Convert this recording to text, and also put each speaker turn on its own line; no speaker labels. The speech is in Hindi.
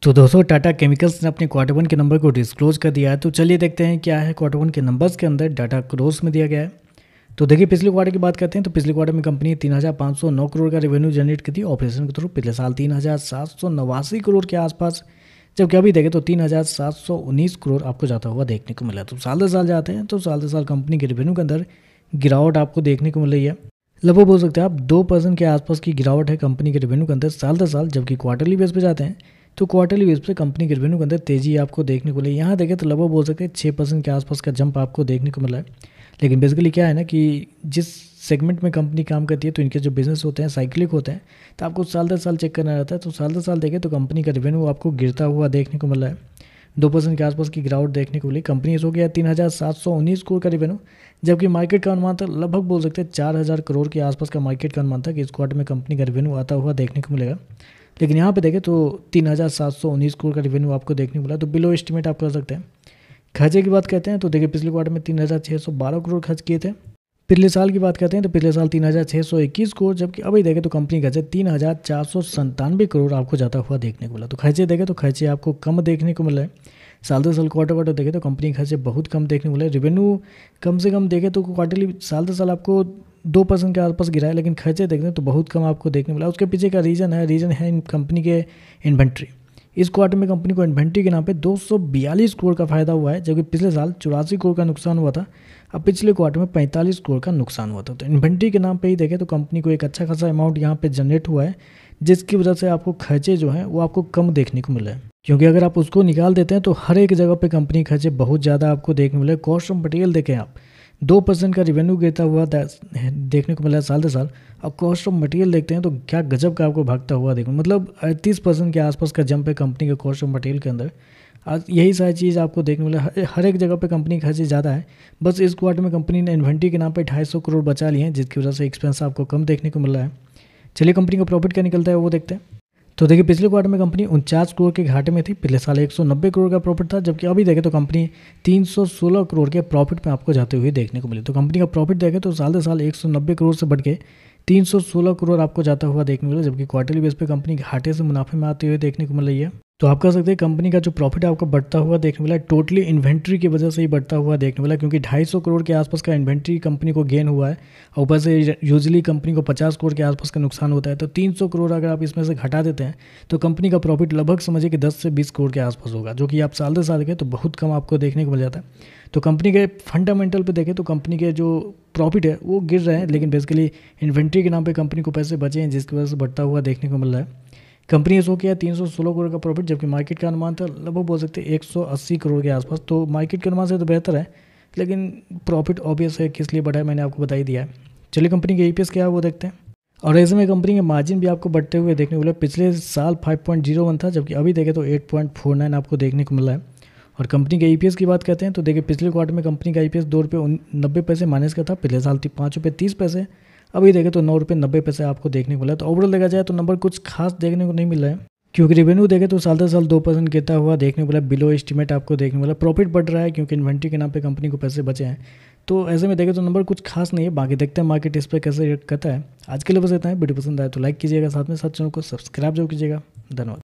तो दोस्तों टाटा केमिकल्स ने अपने क्वार्टर वन के नंबर को डिस्क्लोज कर दिया है। तो चलिए देखते हैं क्या है क्वार्टर वन के नंबर्स के अंदर डाटा क्रोस में दिया गया है। तो देखिए पिछले क्वार्टर की बात करते हैं तो पिछले क्वार्टर में कंपनी 3,509 करोड़ का रेवेन्यू जनरेट की थी ऑपरेशन के थ्रू। पिछले साल 3,789 करोड़ के आसपास, जबकि अभी देखें तो 3,719 करोड़ आपको जाता हुआ देखने को मिला। तो साल दर साल जाते हैं तो साल दर साल कंपनी के रेवेन्यू के अंदर गिरावट आपको देखने को मिल रही है। लगभग बोल सकते हैं आप 2% के आसपास की गिरावट है कंपनी के रेवेन्यू के अंदर साल दर साल। जबकि क्वार्टरली बेस पे जाते हैं तो क्वार्टरली बेस पे कंपनी के रेवेन्यू के अंदर तेजी आपको देखने को मिली। यहाँ देखें तो लगभग बोल सकते हैं 6% के आसपास का जंप आपको देखने को मिला है। लेकिन बेसिकली क्या है ना कि जिस सेगमेंट में कंपनी काम करती है तो इनके जो बिजनेस होते हैं साइक्लिक होते हैं, तो आपको साल दर साल चेक करना रहता है। तो साल दर साल देखें तो कंपनी का रेवेन्यू आपको गिरता हुआ देखने को मिल रहा है। 2% के आसपास की गिरावट देखने को मिली। कंपनी हो गया 3,719 करोड़ का रेवेन्यू, जबकि मार्केट का अनुमान था लगभग बोल सकते हैं 4,000 करोड़ के आसपास का मार्केट का अनुमान था कि इस क्वार्टर में कंपनी का रेवेन्यू आता हुआ देखने को मिलेगा। लेकिन यहाँ पे देखें तो 3,719 करोड़ का रेवेन्यू आपको देखने को मिला, तो बिलो एस्टिमेट आप कर सकते हैं। खर्चे की बात करते हैं तो देखिए पिछले क्वार्टर में 3,612 करोड़ खर्च किए थे। पिछले साल की बात करते हैं तो पिछले साल 3,621 करोड़, जबकि अभी देखें तो कंपनी खर्चे 3,497 करोड़ आपको जाता हुआ देखने को मिला। तो खर्चे देखें तो खर्चे आपको कम देखने को मिला है। साल दर साल क्वार्टर देखें तो कंपनी खर्चे बहुत कम देखने को मिले। रेवेन्यू कम से कम देखें तो क्वार्टरली साल दर साल आपको 2% के आसपास गिरा है, लेकिन खर्चे देखते हैं तो बहुत कम आपको देखने मिला। उसके पीछे का रीज़न है इन कंपनी के इन्वेंट्री। इस क्वार्टर में कंपनी को इन्वेंट्री के नाम पे 242 करोड़ का फायदा हुआ है, जबकि पिछले साल 84 करोड़ का नुकसान हुआ था। अब पिछले क्वार्टर में 45 करोड़ का नुकसान हुआ था। तो इन्वेंट्री के नाम पे ही देखें तो कंपनी को एक अच्छा खासा अमाउंट यहाँ पे जनरेट हुआ है, जिसकी वजह से आपको खर्चे जो हैं वो आपको कम देखने को मिले हैं। क्योंकि अगर आप उसको निकाल देते हैं तो हर एक जगह पे कंपनी खर्चे बहुत ज़्यादा आपको देखने को मिले। कॉस्ट ऑफ मटेरियल देखें आप, 2% का रेवेन्यू गिरता हुआ देखने को मिला है साल दर साल। अब कॉस्ट ऑफ मटेरियल देखते हैं तो क्या गजब का आपको भागता हुआ देखो, मतलब 38% के आसपास का जंप है कंपनी के कॉस्ट ऑफ मटेरियल के अंदर। आज यही सारी चीज़ आपको देखने को मिला। हर एक जगह पे कंपनी खर्चे ज़्यादा है। बस इस क्वार्टर में कंपनी ने इन्वेंट्री के नाम पे 250 करोड़ बचा लिए हैं, जिसकी वजह से एक्सपेंस आपको कम देखने को मिल रहा है। चलिए कंपनी का प्रॉफिट क्या निकलता है वो देखते हैं। तो देखिए पिछले क्वार्टर में कंपनी 49 करोड़ के घाटे में थी। पिछले साल 190 करोड़ का प्रॉफिट था, जबकि अभी देखें तो कंपनी 316 करोड़ के प्रॉफिट में आपको जाते हुए देखने को मिली। तो कंपनी का प्रॉफिट देखें तो साल दर साल 190 करोड़ से बढ़ के 316 करोड़ आपको जाता हुआ देखने को मिला, जबकि क्वार्टरली बेस पे कंपनी घाटे से मुनाफे में आते हुए देखने को मिल रही है। तो आप कह सकते हैं कंपनी का जो प्रॉफिट है आपको बढ़ता हुआ देखने मिला, टोटली इन्वेंट्री की वजह से ही बढ़ता हुआ देखने मिला, क्योंकि 250 करोड़ के आसपास का इन्वेंट्री कंपनी को गेन हुआ है। और ऊपर से यूजुअली कंपनी को 50 करोड़ के आसपास का नुकसान होता है। तो 300 करोड़ अगर आप इसमें से घटा देते हैं तो कंपनी का प्रॉफिट लगभग समझिए कि 10 से 20 करोड़ के आसपास होगा, जो कि आप साल दर साल देखें तो बहुत कम आपको देखने को मिल जाता है। तो कंपनी के फंडामेंटल पे देखें तो कंपनी के जो प्रॉफिट है वो गिर रहे हैं, लेकिन बेसिकली इन्वेंट्री के नाम पे कंपनी को पैसे बचे हैं, जिसकी वजह से बढ़ता हुआ देखने को मिल रहा है। कंपनी ने शो किया 316 करोड़ का प्रॉफिट, जबकि मार्केट का अनुमान था लगभग बोल सकते हैं 180 करोड़ के आसपास। तो मार्केट के अनुमान से तो बेहतर है, लेकिन प्रॉफिट ऑब्वियस है किस लिए बढ़ा है मैंने आपको बता ही दिया है। चलिए कंपनी के ईपीएस क्या है वो देखते हैं। और ऐसे में कंपनी के मार्जिन भी आपको बढ़ते हुए देखने को मिला। पिछले साल 5.01 था, जबकि अभी देखें तो 8.49 आपको देखने को मिला है। और कंपनी के ईपीएस की बात करते हैं तो देखिए पिछले क्वार्टर में कंपनी का ईपीएस 2 रुपये 90 माइनस का था। पिछले साल 5 रुपये 30। अभी देखें तो 9 रुपये 90 आपको देखने को मिला। तो ओवरऑल देखा जाए तो नंबर कुछ खास देखने को नहीं मिल रहा है, क्योंकि रेवेन्यू देखें तो साल दर साल 2% गिरता हुआ देखने को मिला, बिलो एस्टिमेट आपको देखने को मिला। प्रॉफिट बढ़ रहा है क्योंकि इन्वेंट्री के नाम पे कंपनी को पैसे बचे हैं। तो ऐसे में देखें तो नंबर कुछ खास नहीं है। बाकी देखते हैं मार्केट इस पर कैसे रिएक्ट करता है। आज के लिए बस इतना है। वीडियो पसंद आए तो लाइक कीजिएगा, साथ में साथ चैनल को सब्सक्राइब जरूर कीजिएगा। धन्यवाद।